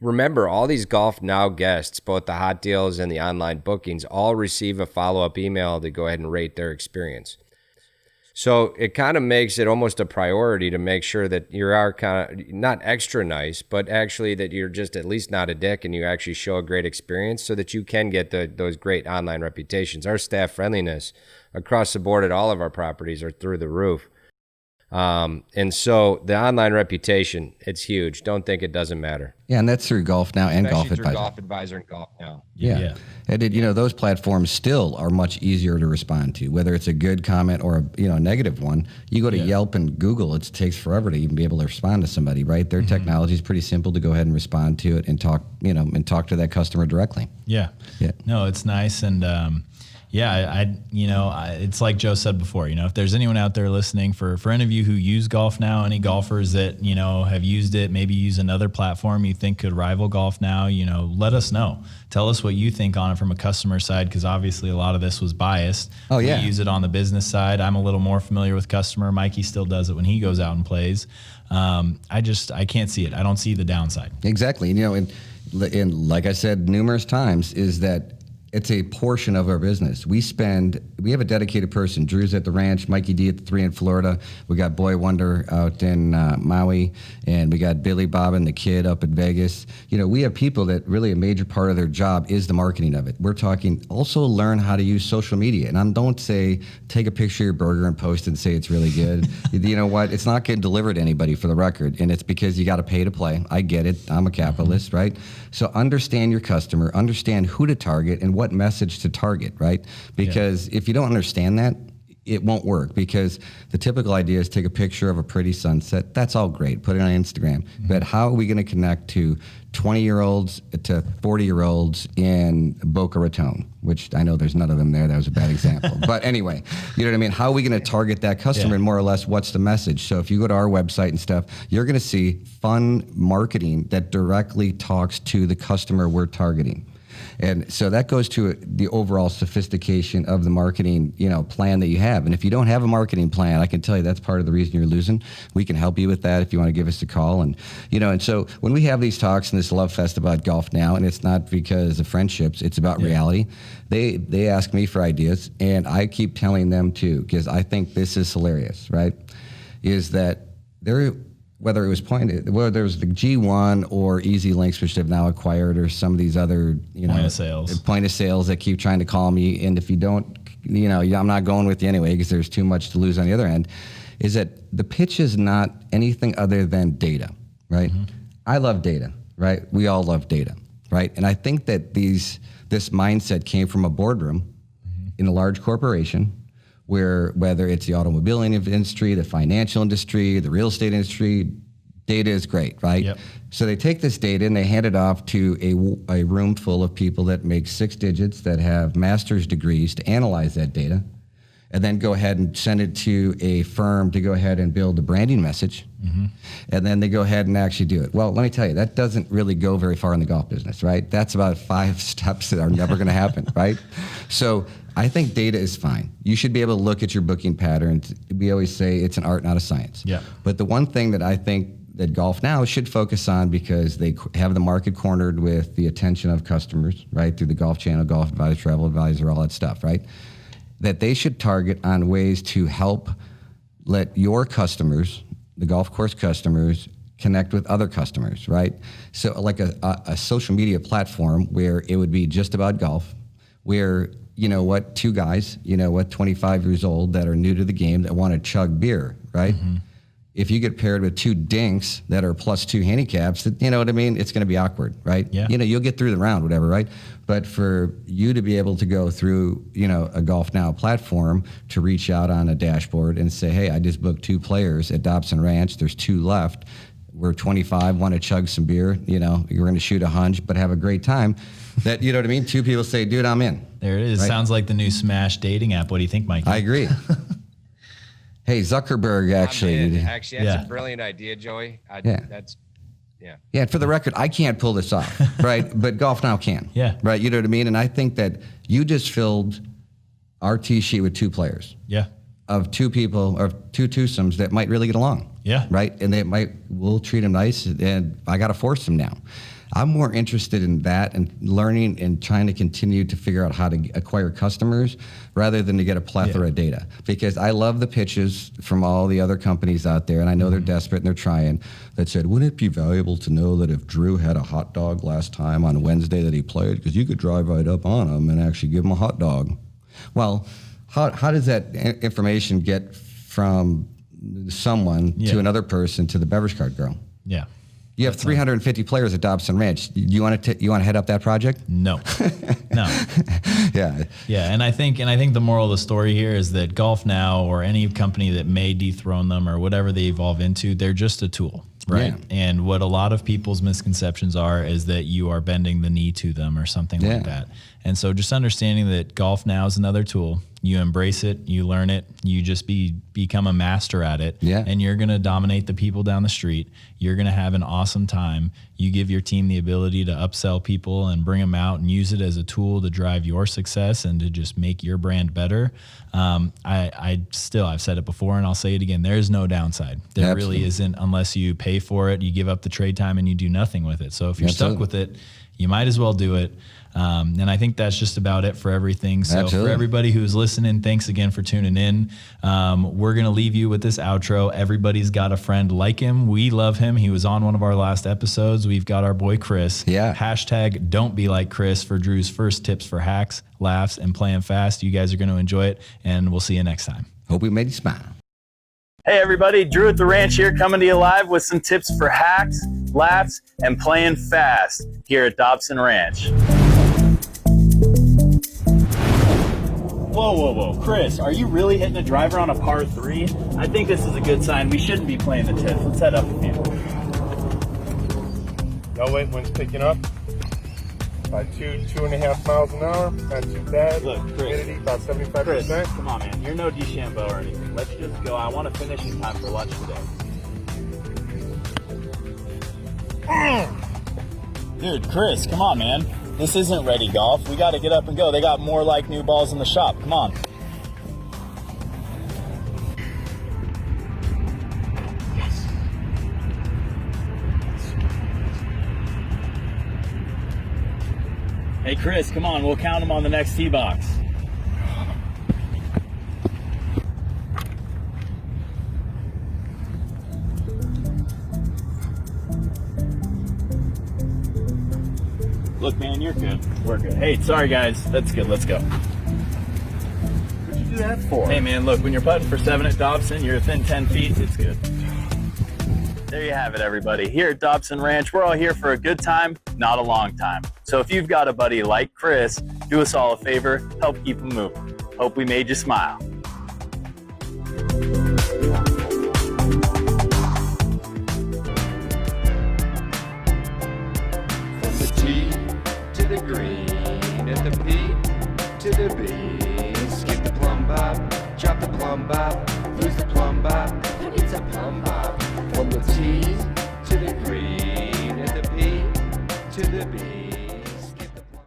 remember, all these Golf Now guests, both the hot deals and the online bookings, all receive a follow-up email to go ahead and rate their experience. So it kind of makes it almost a priority to make sure that you are kind of not extra nice, but actually that you're just at least not a dick and you actually show a great experience so that you can get those great online reputations. Our staff friendliness across the board at all of our properties are through the roof. And so the online reputation, it's huge. Don't think it doesn't matter. Yeah, and that's through Golf Now and Especially Golf through Advisor. Golf Advisor and Golf Now. Yeah. And those platforms still are much easier to respond to, whether it's a good comment or a negative one. You go to Yelp and Google, it takes forever to even be able to respond to somebody, right? Their technology is pretty simple to go ahead and respond to it and talk to that customer directly. Yeah. No, it's nice. And, it's like Joe said before, if there's anyone out there listening for any of you who use Golf Now, any golfers that, have used it, maybe use another platform you think could rival Golf Now, let us know. Tell us what you think on it from a customer side, because obviously a lot of this was biased. Oh, yeah. We use it on the business side. I'm a little more familiar with customer. Mikey still does it when he goes out and plays. I can't see it. I don't see the downside. Exactly. And like I said numerous times, is that it's a portion of our business. We have a dedicated person. Drew's at the ranch, Mikey D at the 3 in Florida. We got Boy Wonder out in Maui, and we got Billy Bob and the kid up in Vegas. We have people that really a major part of their job is the marketing of it. We're talking also learn how to use social media. And don't say, take a picture of your burger and post it and say it's really good. You know what? It's not getting delivered to anybody for the record. And it's because you got to pay to play. I get it. I'm a capitalist, right? So understand your customer, understand who to target and what message to target, right? Because if you don't understand that, it won't work, because the typical idea is take a picture of a pretty sunset. That's all great. Put it on Instagram. But how are we going to connect to 20-year-olds to 40-year-olds in Boca Raton, which I know there's none of them there. That was a bad example. But anyway, you know what I mean? How are we going to target that customer and more or less what's the message? So if you go to our website and stuff, you're going to see fun marketing that directly talks to the customer we're targeting. And so that goes to the overall sophistication of the marketing, plan that you have. And if you don't have a marketing plan, I can tell you that's part of the reason you're losing. We can help you with that if you want to give us a call. And, and so when we have these talks and this love fest about Golf Now, and it's not because of friendships, it's about reality. They ask me for ideas, and I keep telling them too, because I think this is hilarious, right? Is that whether it was the G1 or Easy Links, which they've now acquired, or some of these other, point of sales that keep trying to call me. And if you don't, I'm not going with you anyway, because there's too much to lose on the other end, is that the pitch is not anything other than data, right? I love data, right? We all love data, right? And I think that this mindset came from a boardroom in a large corporation, where whether it's the automobile industry, the financial industry, the real estate industry, data is great, right? Yep. So they take this data and they hand it off to a room full of people that make 6 digits, that have master's degrees to analyze that data, and then go ahead and send it to a firm to go ahead and build a branding message. And then they go ahead and actually do it. Well, let me tell you, that doesn't really go very far in the golf business, right? That's about 5 steps that are never going to happen, right? So I think data is fine. You should be able to look at your booking patterns. We always say it's an art, not a science. Yeah. But the one thing that I think that Golf Now should focus on, because they have the market cornered with the attention of customers, right? Through the Golf Channel, Golf Advisor, Travel Advisor, all that stuff, right? That they should target on ways to help let your customers, the golf course customers, connect with other customers, right? So like a social media platform where it would be just about golf, where, 2 guys, 25 years old that are new to the game that want to chug beer, right? If you get paired with 2 dinks that are +2 handicaps, you know what I mean? It's going to be awkward, right? Yeah. You'll get through the round, whatever, right? But for you to be able to go through, a Golf Now platform to reach out on a dashboard and say, hey, I just booked 2 players at Dobson Ranch. There's 2 left. We're 25, want to chug some beer. You're going to shoot a hunch, but have a great time. That, you know what I mean? 2 people say, dude, I'm in. There it is. Right? Sounds like the new Smash dating app. What do you think, Mike? I agree. Hey, Zuckerberg, actually. That's a brilliant idea, Joey. Yeah, for the record, I can't pull this off, right? But Golf Now can. Yeah. Right, you know what I mean? And I think that you just filled our tee sheet with 2 players. Yeah. Of 2 people, or 2 twosomes that might really get along. Yeah. Right? And we'll treat them nice, and I got to force them now. I'm more interested in that and learning and trying to continue to figure out how to acquire customers rather than to get a plethora of data. Because I love the pitches from all the other companies out there, and I know they're desperate and they're trying, that said, wouldn't it be valuable to know that if Drew had a hot dog last time on Wednesday that he played, because you could drive right up on him and actually give him a hot dog. Well, how does that information get from someone to another person to the beverage cart girl? Yeah. You have 350 players at Dobson Ranch. You want to head up that project? No, no. Yeah. Yeah, and I think the moral of the story here is that Golf Now or any company that may dethrone them or whatever they evolve into, they're just a tool, right? Yeah. And what a lot of people's misconceptions are is that you are bending the knee to them or something like that. And so just understanding that Golf Now is another tool. You embrace it, you learn it, you just become a master at it, and you're going to dominate the people down the street. You're going to have an awesome time. You give your team the ability to upsell people and bring them out and use it as a tool to drive your success and to just make your brand better. I've said it before and I'll say it again, there's no downside. There really isn't, unless you pay for it, you give up the trade time and you do nothing with it. So if you're stuck with it, you might as well do it. And I think that's just about it for everything. So for everybody who's listening, thanks again for tuning in. We're going to leave you with this outro. Everybody's got a friend like him. We love him. He was on one of our last episodes. We've got our boy Chris. Hashtag don't be like Chris for Drew's first tips for hacks, laughs, and playing fast. You guys are going to enjoy it, and we'll see you next time. Hope we made you smile. Hey everybody, Drew at the Ranch here, coming to you live with some tips for hacks, laughs, and playing fast here at Dobson Ranch. Whoa. Chris, are you really hitting a driver on a par 3? I think this is a good sign. We shouldn't be playing the tips. Let's head up a few. No, wait, wind's picking up. About 2.5 miles an hour. Not too bad. Look, Chris. Humidity, about 75%. Chris, come on, man. You're no DeChambeau or anything. Let's just go. I want to finish in time for lunch today. Dude, Chris, come on, man. This isn't ready golf. We got to get up and go. They got more like new balls in the shop. Come on. Yes. Hey, Chris, come on. We'll count them on the next tee box. Look, man, you're good. We're good. Hey, sorry, guys. That's good. Let's go. What'd you do that for? Hey, man, look, when you're putting for 7 at Dobson, you're within 10 feet. It's good. There you have it, everybody. Here at Dobson Ranch, we're all here for a good time, not a long time. So if you've got a buddy like Chris, do us all a favor, help keep him moving. Hope we made you smile. The green and the P to the B. Skip the plumb bob, drop the plumb bob, lose the plumb bob. Who needs a plumb bob? From the T to the green and the P to the B.